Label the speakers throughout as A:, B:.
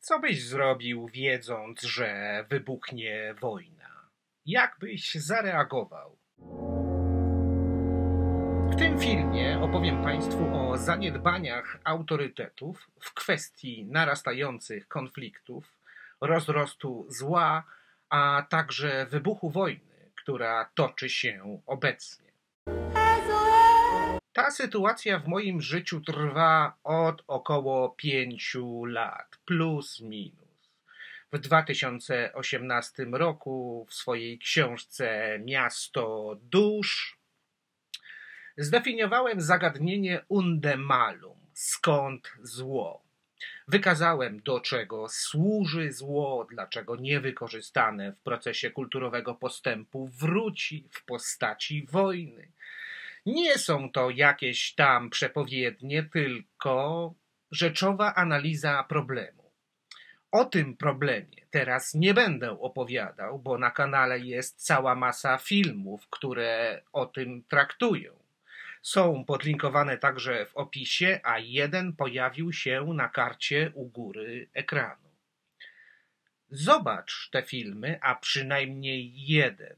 A: Co byś zrobił, wiedząc, że wybuchnie wojna? Jak byś zareagował? W tym filmie opowiem Państwu o zaniedbaniach autorytetów w kwestii narastających konfliktów, rozrostu zła, a także wybuchu wojny, która toczy się obecnie. Ta sytuacja w moim życiu trwa od około 5 lat, plus minus. W 2018 roku w swojej książce Miasto dusz zdefiniowałem zagadnienie unde malum, skąd zło. Wykazałem, do czego służy zło, dlaczego niewykorzystane w procesie kulturowego postępu wróci w postaci wojny. Nie są to jakieś tam przepowiednie, tylko rzeczowa analiza problemu. O tym problemie teraz nie będę opowiadał, bo na kanale jest cała masa filmów, które o tym traktują. Są podlinkowane także w opisie, a jeden pojawił się na karcie u góry ekranu. Zobacz te filmy, a przynajmniej jeden.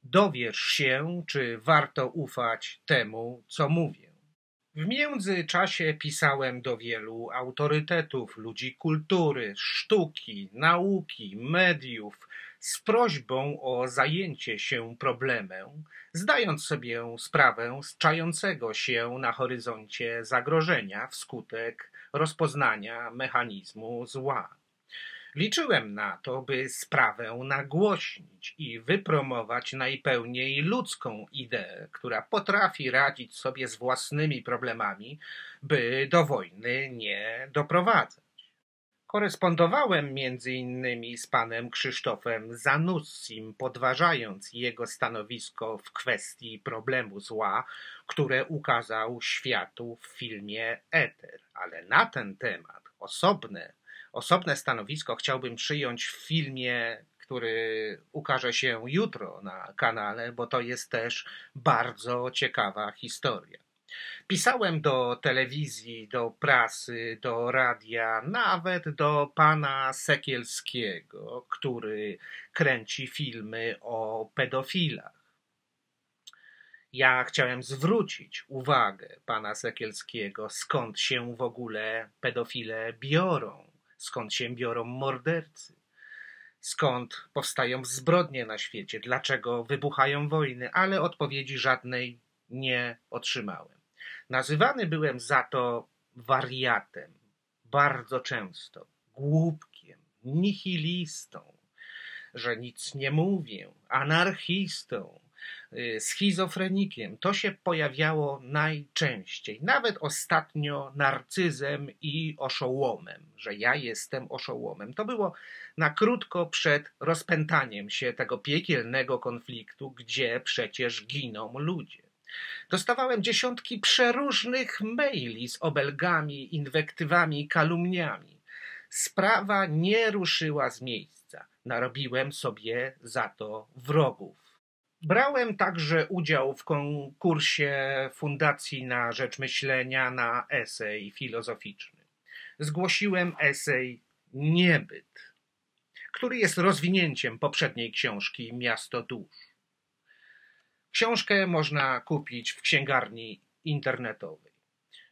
A: Dowiesz się, czy warto ufać temu, co mówię. W międzyczasie pisałem do wielu autorytetów, ludzi kultury, sztuki, nauki, mediów z prośbą o zajęcie się problemem, zdając sobie sprawę z czającego się na horyzoncie zagrożenia wskutek rozpoznania mechanizmu zła. Liczyłem na to, by sprawę nagłośnić i wypromować najpełniej ludzką ideę, która potrafi radzić sobie z własnymi problemami, by do wojny nie doprowadzać. Korespondowałem między innymi z panem Krzysztofem Zanussim, podważając jego stanowisko w kwestii problemu zła, które ukazał światu w filmie Eter. Ale na ten temat osobne stanowisko chciałbym przyjąć w filmie, który ukaże się jutro na kanale, bo to jest też bardzo ciekawa historia. Pisałem do telewizji, do prasy, do radia, nawet do pana Sekielskiego, który kręci filmy o pedofilach. Ja chciałem zwrócić uwagę pana Sekielskiego, skąd się w ogóle pedofile biorą, skąd się biorą mordercy, skąd powstają zbrodnie na świecie, dlaczego wybuchają wojny, ale odpowiedzi żadnej nie otrzymałem. Nazywany byłem za to wariatem, bardzo często, głupkiem, nihilistą, że nic nie mówię, anarchistą, schizofrenikiem. To się pojawiało najczęściej, nawet ostatnio narcyzem i oszołomem, że ja jestem oszołomem. To było na krótko przed rozpętaniem się tego piekielnego konfliktu, gdzie przecież giną ludzie. Dostawałem dziesiątki przeróżnych maili z obelgami, inwektywami, kalumniami. Sprawa nie ruszyła z miejsca. Narobiłem sobie za to wrogów. Brałem także udział w konkursie Fundacji na Rzecz Myślenia na esej filozoficzny. Zgłosiłem esej Niebyt, który jest rozwinięciem poprzedniej książki Miasto dusz. Książkę można kupić w księgarni internetowej.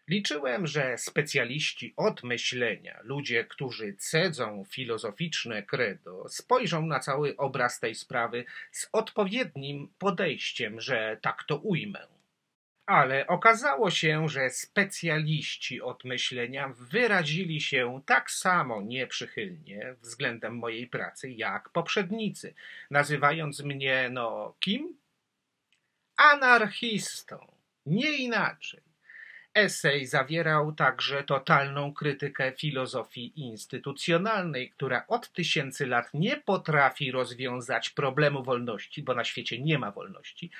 A: Liczyłem, że specjaliści od myślenia, ludzie, którzy cedzą filozoficzne credo, spojrzą na cały obraz tej sprawy z odpowiednim podejściem, że tak to ujmę. Ale okazało się, że specjaliści od myślenia wyrazili się tak samo nieprzychylnie względem mojej pracy jak poprzednicy, nazywając mnie, kim? Anarchistą, nie inaczej. Esej zawierał także totalną krytykę filozofii instytucjonalnej, która od tysięcy lat nie potrafi rozwiązać problemu wolności, bo na świecie nie ma wolności,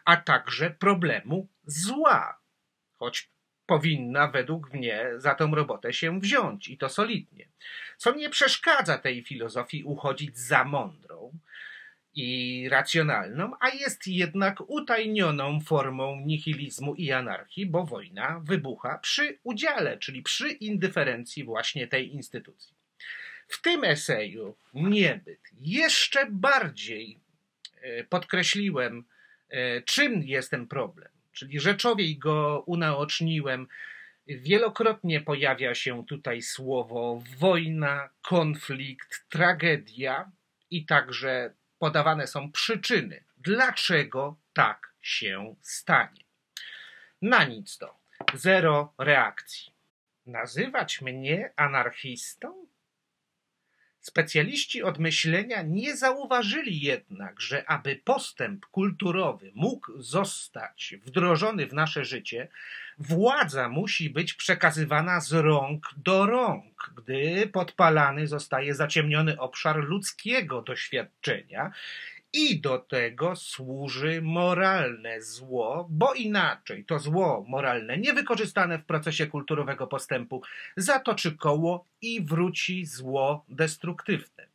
A: a także problemu zła, choć powinna według mnie za tą robotę się wziąć i to solidnie. Co nie przeszkadza tej filozofii uchodzić za mądrą i racjonalną, a jest jednak utajnioną formą nihilizmu i anarchii, bo wojna wybucha przy udziale, czyli przy indyferencji właśnie tej instytucji. W tym eseju Niebyt jeszcze bardziej podkreśliłem, czym jest ten problem, czyli rzeczowiej go unaoczniłem. Wielokrotnie pojawia się tutaj słowo wojna, konflikt, tragedia i także podawane są przyczyny, dlaczego tak się stanie. Na nic to, zero reakcji. Nazywać mnie anarchistą? Specjaliści od myślenia nie zauważyli jednak, że aby postęp kulturowy mógł zostać wdrożony w nasze życie, władza musi być przekazywana z rąk do rąk, gdy podpalany zostaje zaciemniony obszar ludzkiego doświadczenia i do tego służy moralne zło, bo inaczej to zło moralne niewykorzystane w procesie kulturowego postępu zatoczy koło i wróci zło destruktywne.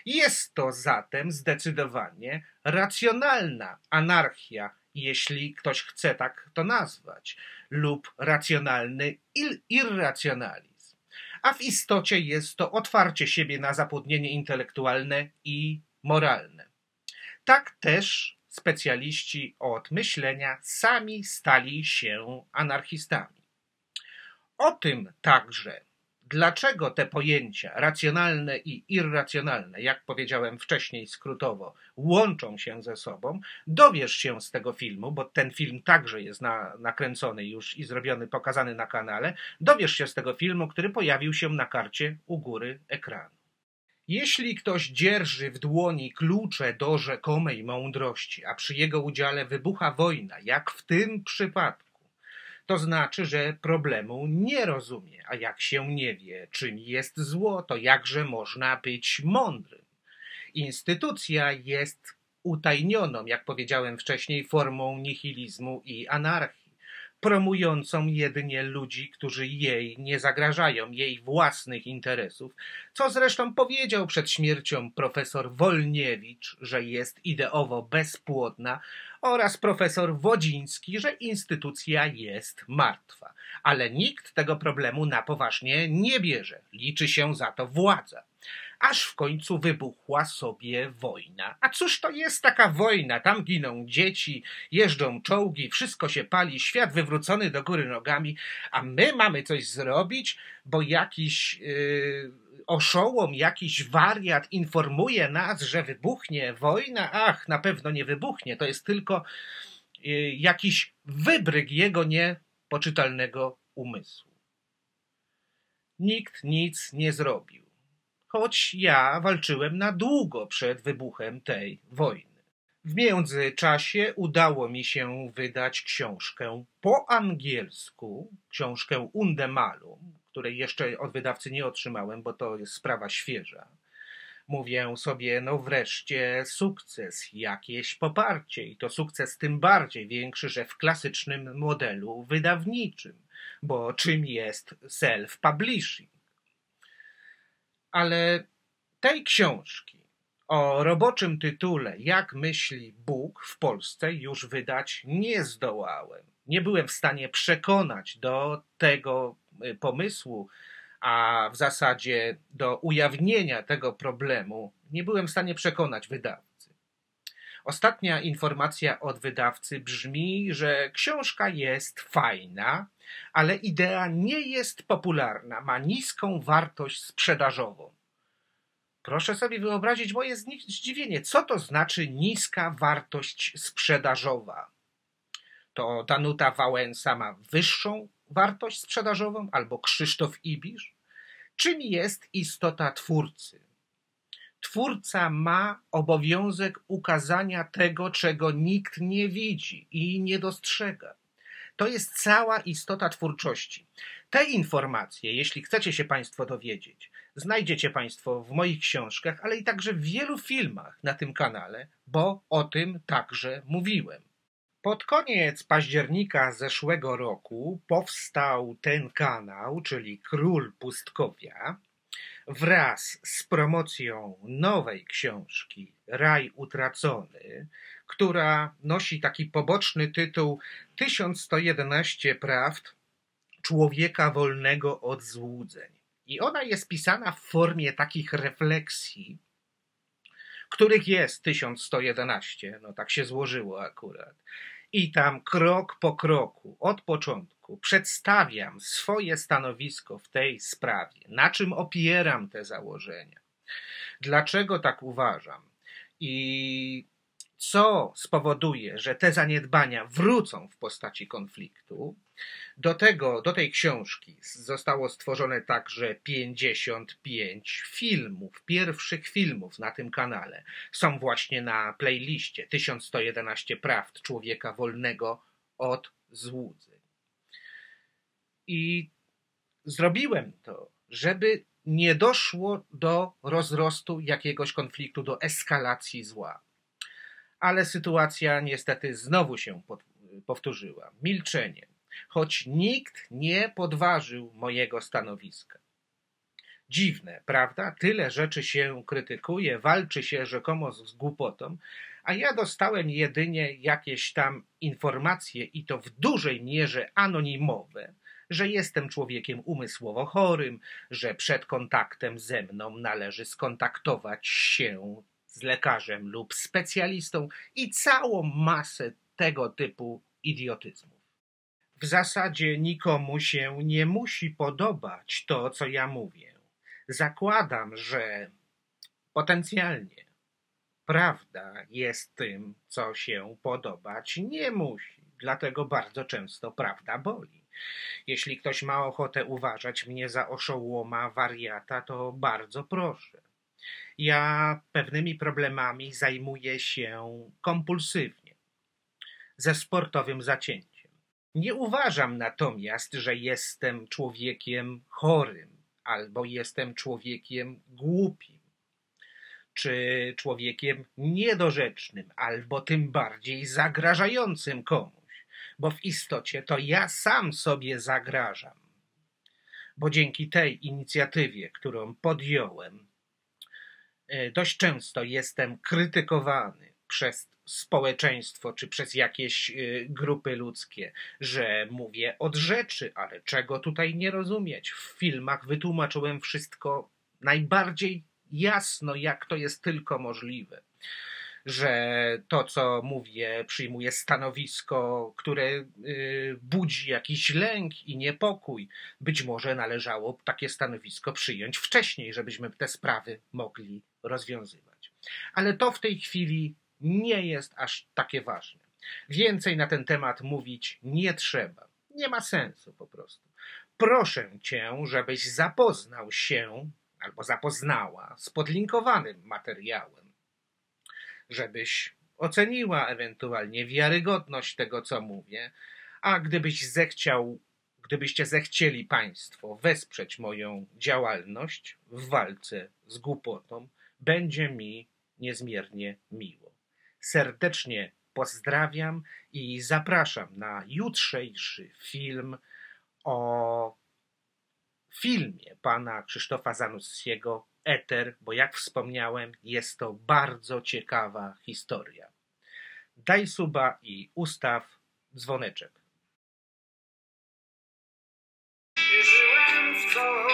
A: Jest to zatem zdecydowanie racjonalna anarchia, jeśli ktoś chce tak to nazwać, lub racjonalny irracjonalizm. A w istocie jest to otwarcie siebie na zapłodnienie intelektualne i moralne. Tak też specjaliści od myślenia sami stali się anarchistami. O tym także, dlaczego te pojęcia racjonalne i irracjonalne, jak powiedziałem wcześniej skrótowo, łączą się ze sobą, dowiesz się z tego filmu, bo ten film także jest nakręcony już i zrobiony, pokazany na kanale, dowiesz się z tego filmu, który pojawił się na karcie u góry ekranu. Jeśli ktoś dzierży w dłoni klucze do rzekomej mądrości, a przy jego udziale wybucha wojna, jak w tym przypadku, to znaczy, że problemu nie rozumie, a jak się nie wie, czym jest zło, to jakże można być mądrym. Instytucja jest utajnioną, jak powiedziałem wcześniej, formą nihilizmu i anarchii, promującą jedynie ludzi, którzy jej nie zagrażają, jej własnych interesów, co zresztą powiedział przed śmiercią profesor Wolniewicz, że jest ideowo bezpłodna, oraz profesor Wodziński, że instytucja jest martwa. Ale nikt tego problemu na poważnie nie bierze. Liczy się za to władza. Aż w końcu wybuchła sobie wojna. A cóż to jest taka wojna? Tam giną dzieci, jeżdżą czołgi, wszystko się pali, świat wywrócony do góry nogami, a my mamy coś zrobić, bo jakiś oszołom, jakiś wariat informuje nas, że wybuchnie wojna. Ach, na pewno nie wybuchnie, to jest tylko jakiś wybryk jego niepoczytalnego umysłu. Nikt nic nie zrobił. Choć ja walczyłem na długo przed wybuchem tej wojny. W międzyczasie udało mi się wydać książkę po angielsku, książkę Unde Malum, której jeszcze od wydawcy nie otrzymałem, bo to jest sprawa świeża. Mówię sobie, no wreszcie sukces, jakieś poparcie i to sukces tym bardziej większy, że w klasycznym modelu wydawniczym, bo czym jest self-publishing. Ale tej książki o roboczym tytule Jak myśli Bóg w Polsce już wydać nie zdołałem. Nie byłem w stanie przekonać do tego pomysłu, a w zasadzie do ujawnienia tego problemu nie byłem w stanie przekonać wydawcy. Ostatnia informacja od wydawcy brzmi, że książka jest fajna, ale idea nie jest popularna, ma niską wartość sprzedażową. Proszę sobie wyobrazić moje zdziwienie. Co to znaczy niska wartość sprzedażowa? To Danuta Wałęsa ma wyższą wartość sprzedażową albo Krzysztof Ibisz? Czym jest istota twórcy? Twórca ma obowiązek ukazania tego, czego nikt nie widzi i nie dostrzega. To jest cała istota twórczości. Te informacje, jeśli chcecie się Państwo dowiedzieć, znajdziecie Państwo w moich książkach, ale i także w wielu filmach na tym kanale, bo o tym także mówiłem. Pod koniec października zeszłego roku powstał ten kanał, czyli Król Pustkowia, wraz z promocją nowej książki Raj Utracony, która nosi taki poboczny tytuł 1111 prawd człowieka wolnego od złudzeń. I ona jest pisana w formie takich refleksji, których jest 1111, no tak się złożyło akurat. I tam krok po kroku, od początku, przedstawiam swoje stanowisko w tej sprawie, na czym opieram te założenia, dlaczego tak uważam i co spowoduje, że te zaniedbania wrócą w postaci konfliktu. Do tej książki zostało stworzone także 55 filmów, pierwszych filmów na tym kanale. Są właśnie na playliście 1111 prawd człowieka wolnego od złudzeń. I zrobiłem to, żeby nie doszło do rozrostu jakiegoś konfliktu, do eskalacji zła. Ale sytuacja niestety znowu się powtórzyła. Milczenie. Choć nikt nie podważył mojego stanowiska. Dziwne, prawda? Tyle rzeczy się krytykuje, walczy się rzekomo z głupotą, a ja dostałem jedynie jakieś tam informacje i to w dużej mierze anonimowe, że jestem człowiekiem umysłowo chorym, że przed kontaktem ze mną należy skontaktować się z lekarzem lub specjalistą i całą masę tego typu idiotyzmów. W zasadzie nikomu się nie musi podobać to, co ja mówię. Zakładam, że potencjalnie prawda jest tym, co się podobać nie musi. Dlatego bardzo często prawda boli. Jeśli ktoś ma ochotę uważać mnie za oszołoma, wariata, to bardzo proszę. Ja pewnymi problemami zajmuję się kompulsywnie, ze sportowym zacięciem. Nie uważam natomiast, że jestem człowiekiem chorym albo jestem człowiekiem głupim, czy człowiekiem niedorzecznym, albo tym bardziej zagrażającym komuś, bo w istocie to ja sam sobie zagrażam. Bo dzięki tej inicjatywie, którą podjąłem, dość często jestem krytykowany przez społeczeństwo czy przez jakieś grupy ludzkie, że mówię od rzeczy, ale czego tutaj nie rozumieć? W filmach wytłumaczyłem wszystko najbardziej jasno, jak to jest tylko możliwe. Że to, co mówię, przyjmuje stanowisko, które budzi jakiś lęk i niepokój. Być może należało takie stanowisko przyjąć wcześniej, żebyśmy te sprawy mogli rozwiązywać. Ale to w tej chwili nie jest aż takie ważne. Więcej na ten temat mówić nie trzeba. Nie ma sensu po prostu. Proszę cię, żebyś zapoznał się albo zapoznała z podlinkowanym materiałem, żebyś oceniła ewentualnie wiarygodność tego, co mówię, a gdybyście zechcieli Państwo wesprzeć moją działalność w walce z głupotą, będzie mi niezmiernie miło. Serdecznie pozdrawiam i zapraszam na jutrzejszy film o filmie pana Krzysztofa Zanussiego Eter, bo jak wspomniałem, jest to bardzo ciekawa historia. Daj suba i ustaw dzwoneczek. Wierzyłem w to,